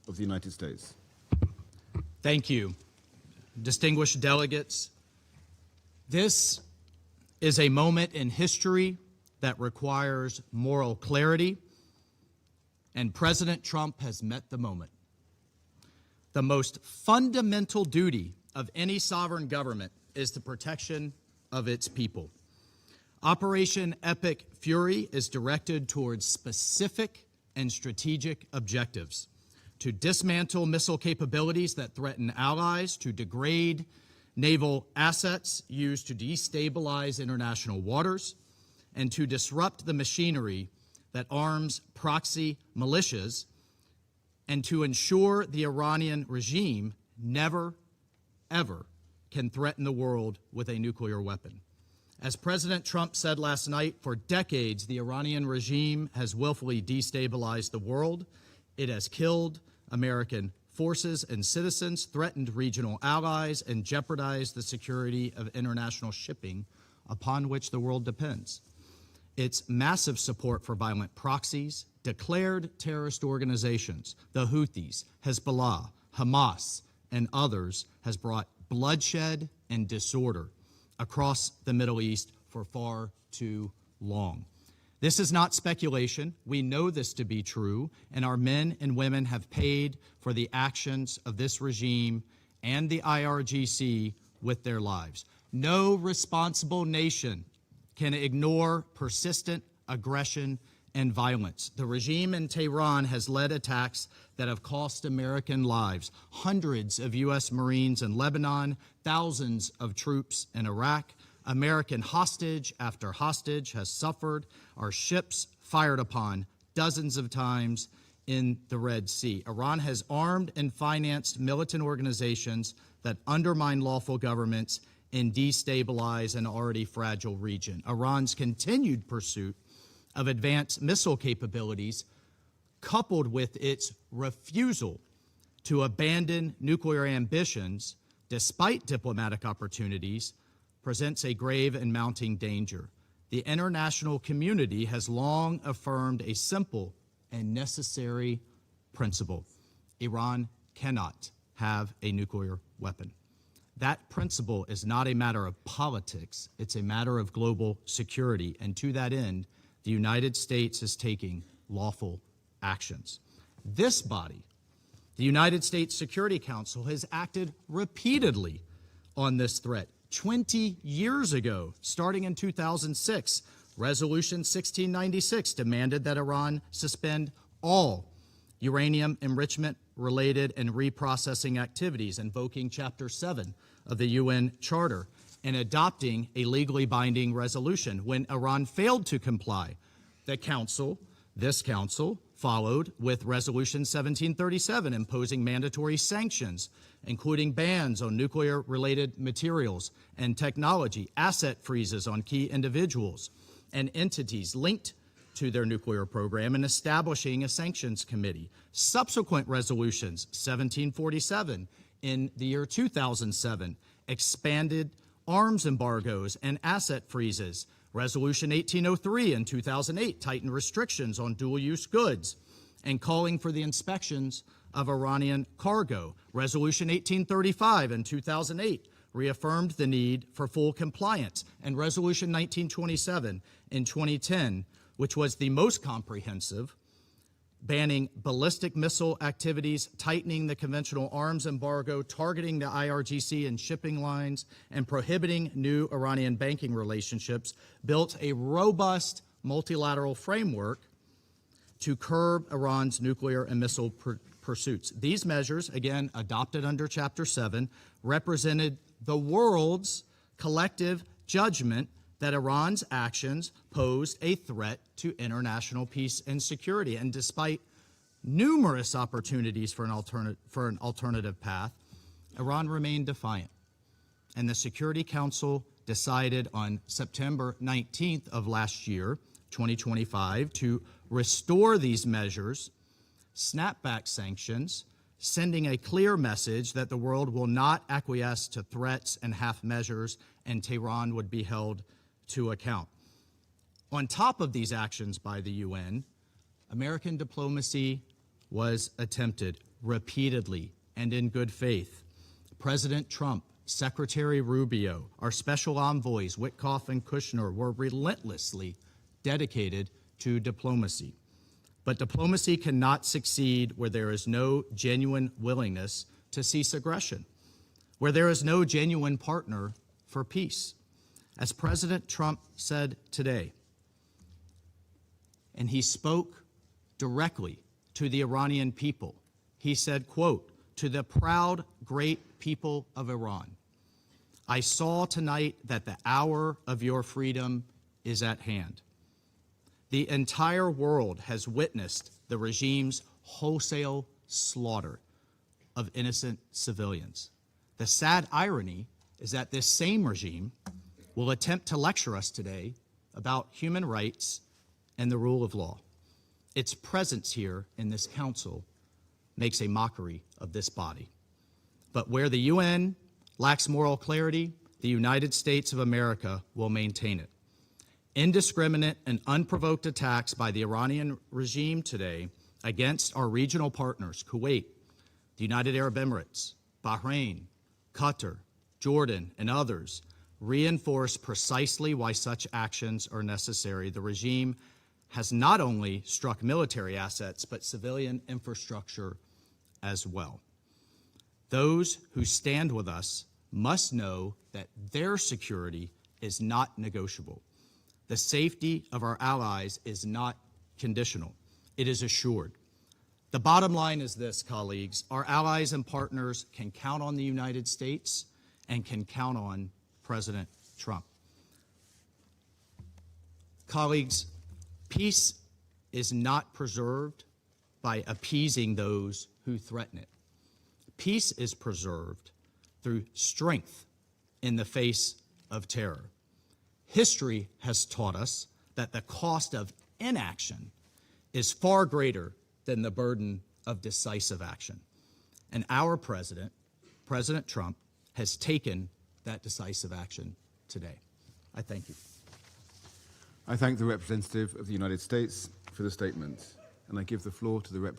of the United States. Thank you. Distinguished delegates, this is a moment in history that requires moral clarity, and President Trump has met the moment. The most fundamental duty of any sovereign government is the protection of its people. Operation Epic Fury is directed towards specific and strategic objectives: to dismantle missile capabilities that threaten allies, to degrade naval assets used to destabilize international waters, and to disrupt the machinery that arms proxy militias, and to ensure the Iranian regime never, ever can threaten the world with a nuclear weapon. As President Trump said last night, for decades, the Iranian regime has willfully destabilized the world. It has killed American forces and citizens, threatened regional allies, and jeopardized the security of international shipping upon which the world depends. Its massive support for violent proxies, declared terrorist organizations, the Houthis, Hezbollah, Hamas, and others, has brought bloodshed and disorder across the Middle East for far too long. This is not speculation. We know this to be true, and our men and women have paid for the actions of this regime and the IRGC with their lives. No responsible nation can ignore persistent aggression and violence. The regime in Tehran has led attacks that have cost American lives. Hundreds of U.S. Marines in Lebanon, thousands of troops in Iraq. American hostage after hostage has suffered. Our ships fired upon dozens of times in the Red Sea. Iran has armed and financed militant organizations that undermine lawful governments and destabilize an already fragile region. Iran's continued pursuit of advanced missile capabilities, coupled with its refusal to abandon nuclear ambitions despite diplomatic opportunities, presents a grave and mounting danger. The international community has long affirmed a simple and necessary principle: Iran cannot have a nuclear weapon. That principle is not a matter of politics, it's a matter of global security, and to that end, the United States is taking lawful actions. This body, the United States Security Council, has acted repeatedly on this threat. 20 years ago, starting in 2006, Resolution 1696 demanded that Iran suspend all uranium enrichment-related and reprocessing activities, invoking Chapter 7 of the UN Charter, and adopting a legally binding resolution. When Iran failed to comply, this council followed with Resolution 1737, imposing mandatory sanctions, including bans on nuclear-related materials and technology, asset freezes on key individuals and entities linked to their nuclear program, and establishing a sanctions committee. Subsequent resolutions, 1747 in the year 2007, expanded arms embargoes and asset freezes. Resolution 1803 in 2008 tightened restrictions on dual-use goods and calling for the inspections of Iranian cargo. Resolution 1835 in 2008 reaffirmed the need for full compliance. And Resolution 1927 in 2010, which was the most comprehensive, banning ballistic missile activities, tightening the conventional arms embargo, targeting the IRGC and shipping lines, and prohibiting new Iranian banking relationships, built a robust multilateral framework to curb Iran's nuclear and missile pursuits. These measures, again adopted under Chapter 7, represented the world's collective judgment that Iran's actions posed a threat to international peace and security. And despite numerous opportunities for an alternative path, Iran remained defiant. And the Security Council decided on September 19th of last year, 2025, to restore these measures, snap back sanctions, sending a clear message that the world will not acquiesce to threats and half measures, and Tehran would be held to account. On top of these actions by the UN, American diplomacy was attempted repeatedly and in good faith. President Trump, Secretary Rubio, our special envoys, Witkoff and Kushner, were relentlessly dedicated to diplomacy. But diplomacy cannot succeed where there is no genuine willingness to cease aggression, where there is no genuine partner for peace. As President Trump said today, and he spoke directly to the Iranian people, he said, quote, "To the proud, great people of Iran, I saw tonight that the hour of your freedom is at hand. The entire world has witnessed the regime's wholesale slaughter of innocent civilians. The sad irony is that this same regime will attempt to lecture us today about human rights and the rule of law. Its presence here in this council makes a mockery of this body. But where the UN lacks moral clarity, the United States of America will maintain it. Indiscriminate and unprovoked attacks by the Iranian regime today against our regional partners, Kuwait, the United Arab Emirates, Bahrain, Qatar, Jordan, and others, reinforce precisely why such actions are necessary. The regime has not only struck military assets, but civilian infrastructure as well. Those who stand with us must know that their security is not negotiable. The safety of our allies is not conditional. It is assured. The bottom line is this, colleagues. Our allies and partners can count on the United States and can count on President Trump. Colleagues, peace is not preserved by appeasing those who threaten it. Peace is preserved through strength in the face of terror. History has taught us that the cost of inaction is far greater than the burden of decisive action. And our president, President Trump, has taken that decisive action today. I thank you. I thank the representative of the United States for the statement, and I give the floor to the representative